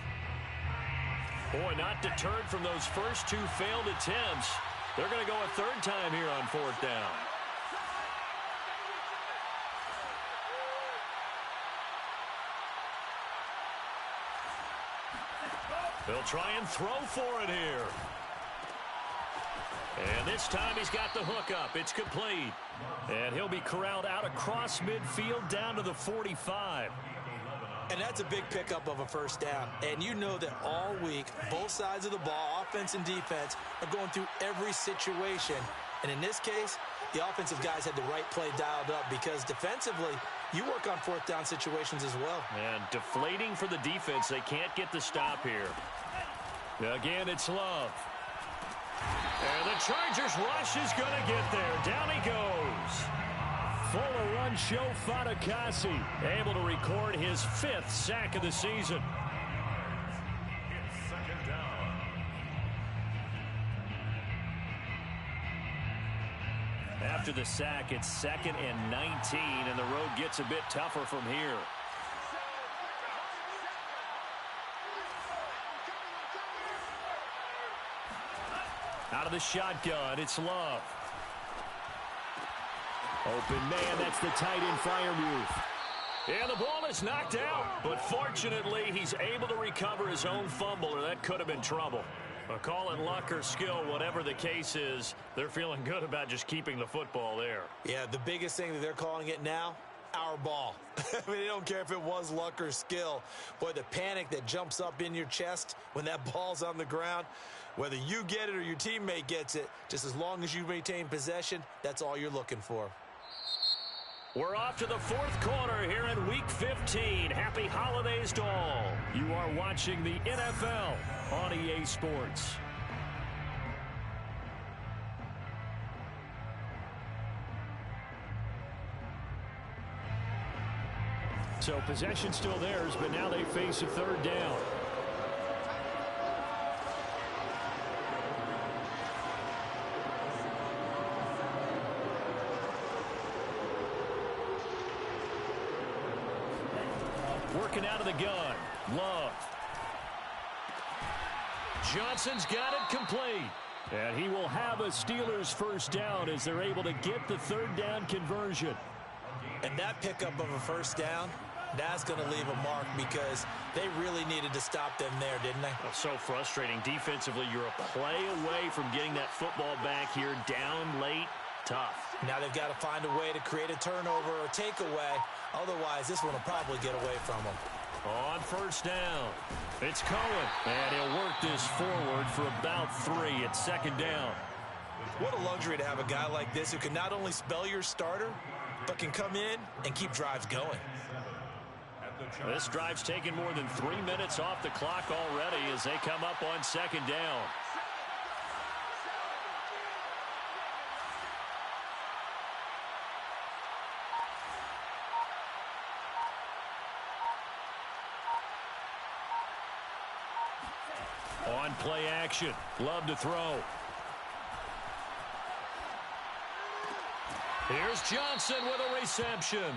Boy, not deterred from those first 2 failed attempts. They're going to go a 3rd time here on 4th down. They'll try and throw for it here. And this time he's got the hook up. It's complete. And he'll be corralled out across midfield down to the 45. And that's a big pickup of a 1st down. And you know that all week, both sides of the ball, offense and defense, are going through every situation. And in this case, the offensive guys had the right play dialed up because defensively, you work on 4th down situations as well. And deflating for the defense. They can't get the stop here. Again, it's Love. And the Chargers rush is going to get there. Down he goes. Full run show Fatukasi, able to record his 5th sack of the season. It's 2nd down. After the sack, it's 2nd and 19, and the road gets a bit tougher from here. Out of the shotgun, it's Love. Open man, that's the tight end Freiermuth. And the ball is knocked out, but fortunately he's able to recover his own fumble, or that could have been trouble. Call it luck or skill, whatever the case is, they're feeling good about just keeping the football there. Yeah, the biggest thing that they're calling it now, our ball. I mean, they don't care if it was luck or skill. Boy, the panic that jumps up in your chest when that ball's on the ground, whether you get it or your teammate gets it, just as long as you maintain possession, that's all you're looking for. We're off to the 4th quarter here in Week 15. Happy holidays to all. You are watching the NFL on EA Sports. So possession still theirs, but now they face a 3rd down. Working out of the gun. Love. Johnson's got it complete. And he will have a Steelers 1st down as they're able to get the 3rd down conversion. And that pickup of a 1st down, that's going to leave a mark because they really needed to stop them there, didn't they? Oh, so frustrating. Defensively, you're a play away from getting that football back here. Down late. Tough. Now they've got to find a way to create a turnover or takeaway. Otherwise, this one will probably get away from them. On 1st down, it's Cohen. And he'll work this forward for about 3 at 2nd down. What a luxury to have a guy like this who can not only spell your starter, but can come in and keep drives going. This drive's taken more than 3 minutes off the clock already as they come up on 2nd down. On play action. Love to throw. Here's Johnson with a reception.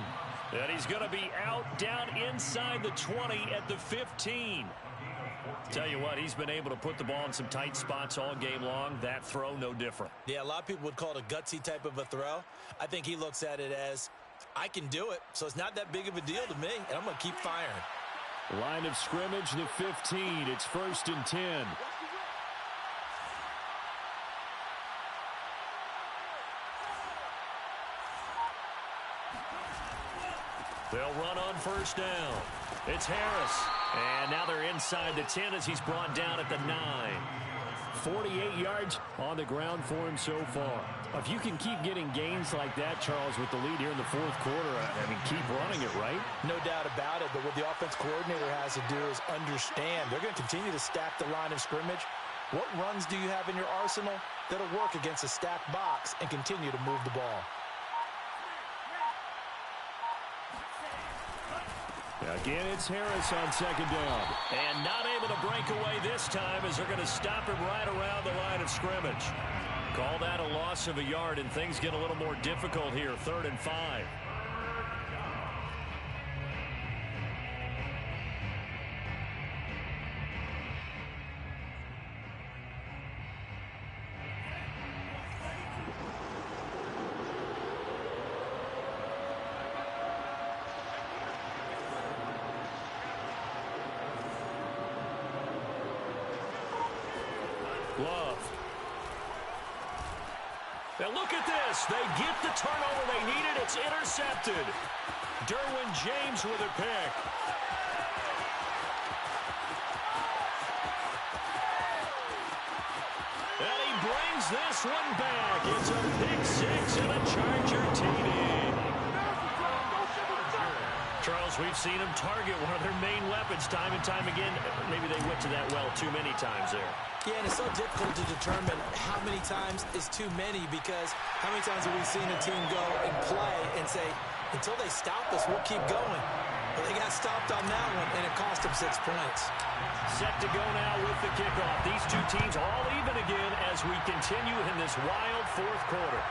And he's going to be out down inside the 20 at the 15. Tell you what, he's been able to put the ball in some tight spots all game long. That throw, no different. Yeah, a lot of people would call it a gutsy type of a throw. I think he looks at it as, I can do it, so it's not that big of a deal to me, and I'm going to keep firing. Line of scrimmage, the 15. It's 1st and 10. They'll run on first down. It's Harris. And now they're inside the 10 as he's brought down at the 9. 48 yards on the ground for him so far. If you can keep getting gains like that, Charles, with the lead here in the fourth quarter, I mean, keep running it, right? No doubt about it, but what the offense coordinator has to do is understand they're going to continue to stack the line of scrimmage. What runs do you have in your arsenal that'll work against a stacked box and continue to move the ball? Again, it's Harris on second down. And not able to break away this time as they're going to stop him right around the line of scrimmage. Call that a loss of a yard, and things get a little more difficult here. 3rd and 5. Love. Now look at this. They get the turnover they needed. It's intercepted. Derwin James with a pick. And he brings this one back. It's a pick 6 and a Charger TD. Charles, we've seen them target one of their main weapons time and time again. Maybe they went to that well too many times there. Yeah, and it's so difficult to determine how many times is too many, because how many times have we seen a team go and play and say, until they stop us, we'll keep going. But they got stopped on that one, and it cost them 6 points. Set to go now with the kickoff. These two teams all even again as we continue in this wild fourth quarter.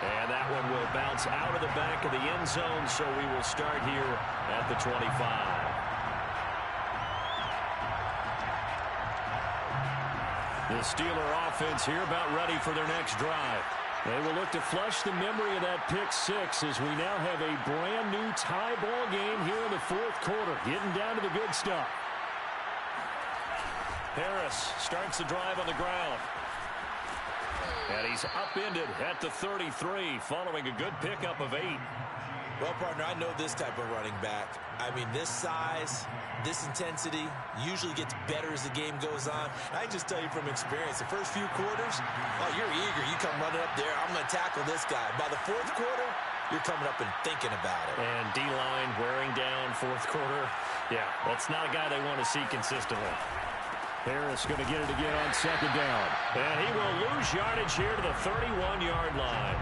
And that one will bounce out of the back of the end zone, so we will start here at the 25. The Steeler offense here about ready for their next drive. They will look to flush the memory of that pick 6 as we now have a brand new tie ball game here in the fourth quarter, getting down to the good stuff. Harris starts the drive on the ground. And he's upended at the 33 following a good pickup of 8. Well, partner, I know this type of running back. I mean, this size, this intensity usually gets better as the game goes on. I can just tell you from experience, the first few quarters, oh, you're eager. You come running up there, I'm going to tackle this guy. By the fourth quarter, you're coming up and thinking about it. And D-line wearing down fourth quarter. Yeah, that's not a guy they want to see consistently. Harris going to get it again on second down. And he will lose yardage here to the 31-yard line.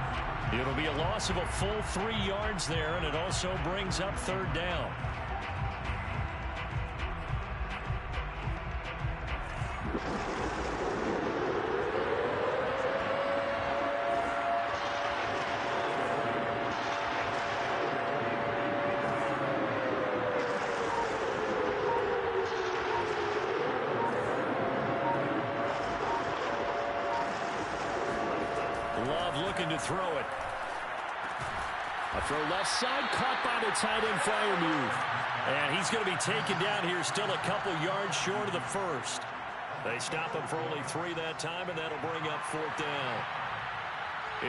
It'll be a loss of a full 3 yards there, and it also brings up third down. Love looking to throw it. A throw left side, caught by the tight end Freiermuth. And he's going to be taken down here, still a couple yards short of the first. They stop him for only 3 that time, and that'll bring up fourth down.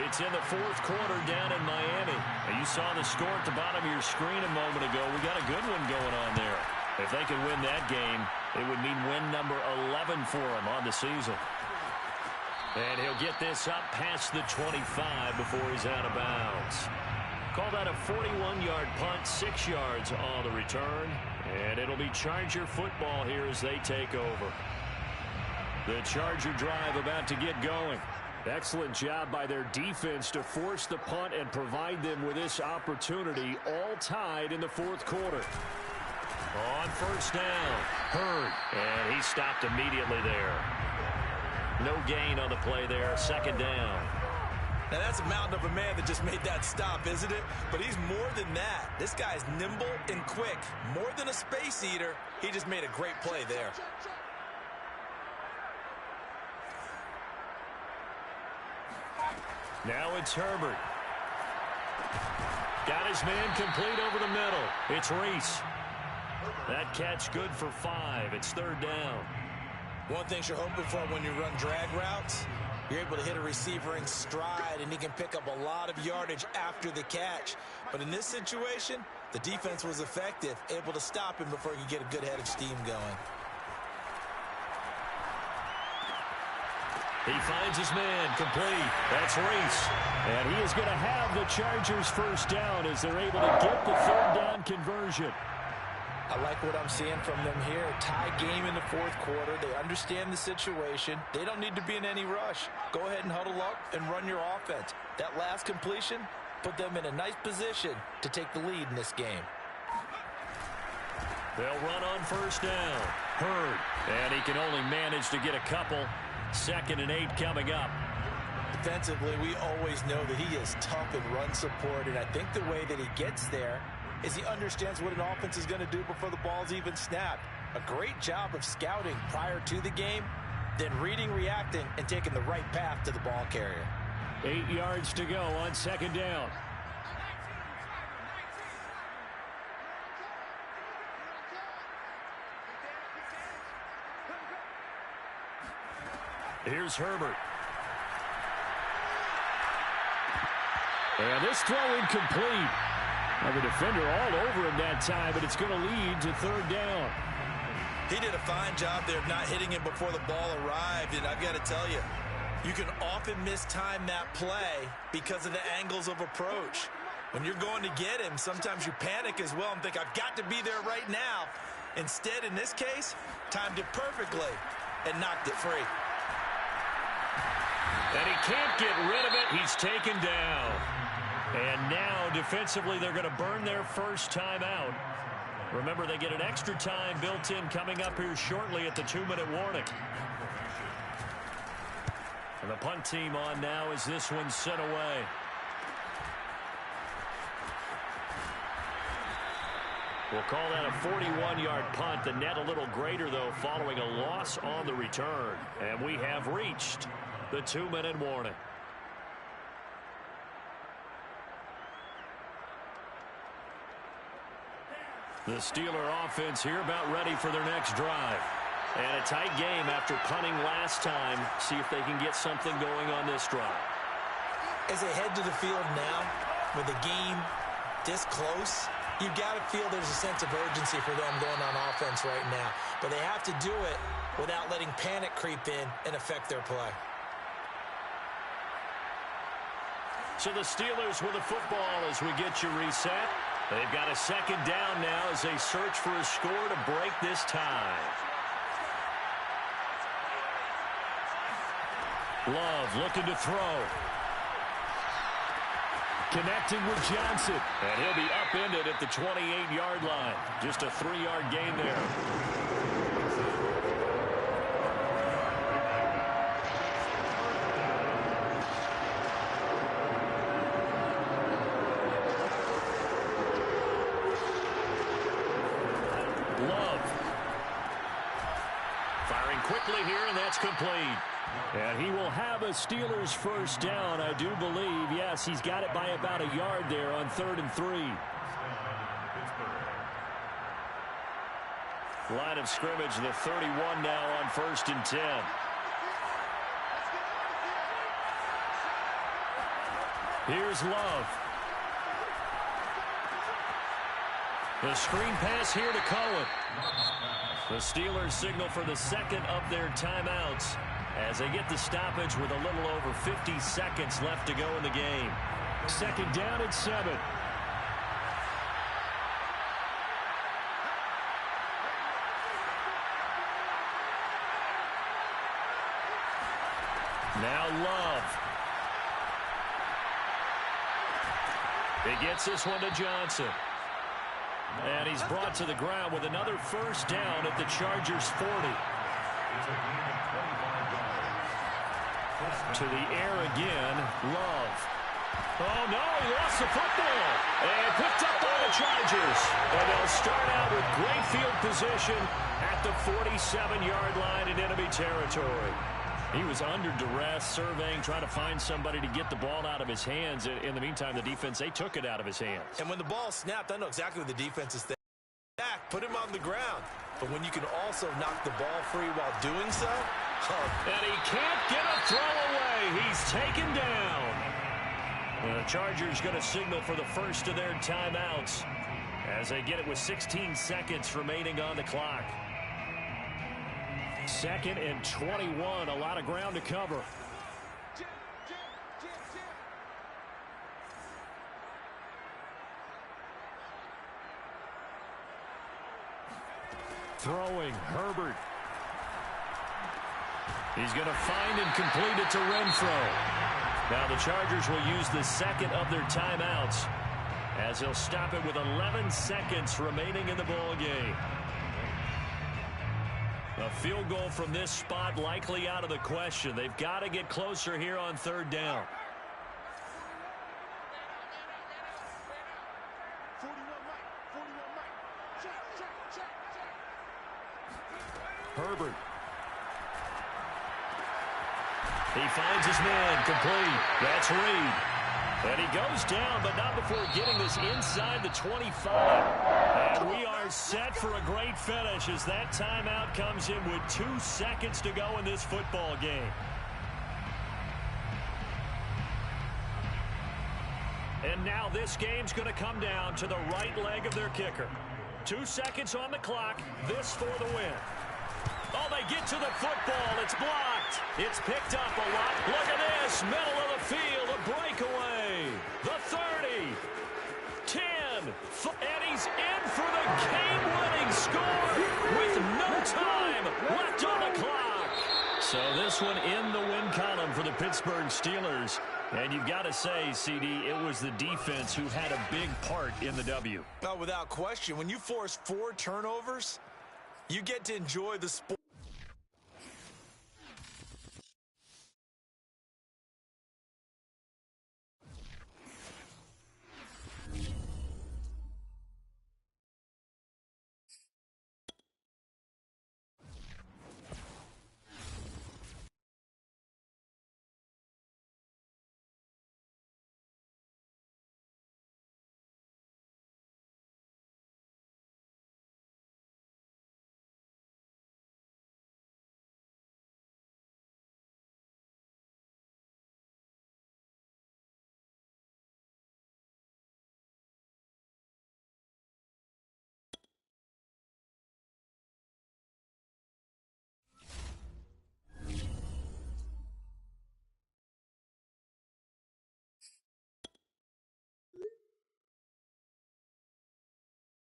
It's in the fourth quarter down in Miami. And you saw the score at the bottom of your screen a moment ago. We got a good one going on there. If they could win that game, it would mean win number 11 for them on the season. And he'll get this up past the 25 before he's out of bounds. Call that a 41-yard punt, 6 yards on the return. And it'll be Charger football here as they take over. The Charger drive about to get going. Excellent job by their defense to force the punt and provide them with this opportunity, all tied in the fourth quarter. On first down, Hurd, and he stopped immediately there. No gain on the play there, second down. Now that's a mountain of a man that just made that stop, isn't it? But he's more than that. This guy's nimble and quick. More than a space eater, he just made a great play there. Now it's Herbert. Got his man complete over the middle. It's Reese. That catch good for 5. It's third down. One thing you're hoping for when you run drag routes, you're able to hit a receiver in stride, and he can pick up a lot of yardage after the catch. But in this situation, The defense was effective, able to stop him before he could get a good head of steam going. He finds his man complete. That's Reese. And he is going to have the Chargers first down as they're able to get the third down conversion. I like what I'm seeing from them here. Tie game in the fourth quarter. They understand the situation. They don't need to be in any rush. Go ahead and huddle up and run your offense. That last completion put them in a nice position to take the lead in this game. They'll run on first down. Hurd. And he can only manage to get a couple. 2nd and 8 coming up. Defensively, we always know that he is tough in run support, and I think the way that he gets there is he understands what an offense is going to do before the ball's even snapped. A great job of scouting prior to the game, then reading, reacting, and taking the right path to the ball carrier. 8 yards to go on 2nd down. Here's Herbert. And this throw incomplete. Now the defender all over him that time, but it's going to lead to 3rd down. He did a fine job there of not hitting him before the ball arrived, and I've got to tell you, you can often mistime that play because of the angles of approach. When you're going to get him, sometimes you panic as well and think, I've got to be there right now. Instead, in this case, timed it perfectly and knocked it free. And he can't get rid of it. He's taken down. And now, defensively, they're going to burn their first timeout. Remember, they get an extra time built in coming up here shortly at the 2-minute warning. And the punt team on now as this one's sent away. We'll call that a 41-yard punt. The net a little greater, though, following a loss on the return. And we have reached the 2-minute warning. The Steeler offense here about ready for their next drive. And a tight game after punting last time. See if they can get something going on this drive. As they head to the field now, with the game this close, you've got to feel there's a sense of urgency for them going on offense right now. But they have to do it without letting panic creep in and affect their play. So the Steelers with the football as we get you reset. They've got a 2nd down now as they search for a score to break this tie. Love looking to throw. Connecting with Johnson. And he'll be upended at the 28-yard line. Just a 3-yard gain there. Quickly here, and that's complete. And he will have a Steelers first down, I do believe. Yes, he's got it by about a yard there on 3rd and 3. Line of scrimmage, the 31 now on 1st and 10. Here's Love. The screen pass here to Cohen. The Steelers signal for the 2nd of their timeouts as they get the stoppage with a little over 50 seconds left to go in the game. 2nd down and 7. Now Love. He gets this one to Johnson. And he's brought to the ground with another first down at the Chargers 40. To the air again, Love. Oh, no, he lost the football. And picked up by the Chargers. And they'll start out with great field position at the 47-yard line in enemy territory. He was under duress, surveying, trying to find somebody to get the ball out of his hands. In the meantime, the defense, they took it out of his hands. And when the ball snapped, I know exactly what the defense is thinking. Back, put him on the ground. But when you can also knock the ball free while doing so. And he can't get a throw away. He's taken down. And the Chargers going to signal for the first of their timeouts as they get it with 16 seconds remaining on the clock. 2nd and 21, a lot of ground to cover. Throwing, Herbert. He's going to find and complete it to Renfro. Now the Chargers will use the second of their timeouts as they'll stop it with 11 seconds remaining in the ball game. A field goal from this spot likely out of the question. They've got to get closer here on 3rd down. 41 Mike. Check. Herbert. He finds his man, complete. That's Reed. And he goes down, but not before getting this inside the 25. And we are set for a great finish as that timeout comes in with 2 seconds to go in this football game. And now this game's going to come down to the right leg of their kicker. 2 seconds on the clock. This for the win. Oh, they get to the football. It's blocked. It's picked up a lot. Look at this. Middle of the field. A breakaway. The 30. 10. And he's in for the game-winning score with no time left on the clock. So this one in the win column for the Pittsburgh Steelers. And you've got to say, CD, it was the defense who had a big part in the W. No, without question. When you force 4 turnovers, you get to enjoy the sport.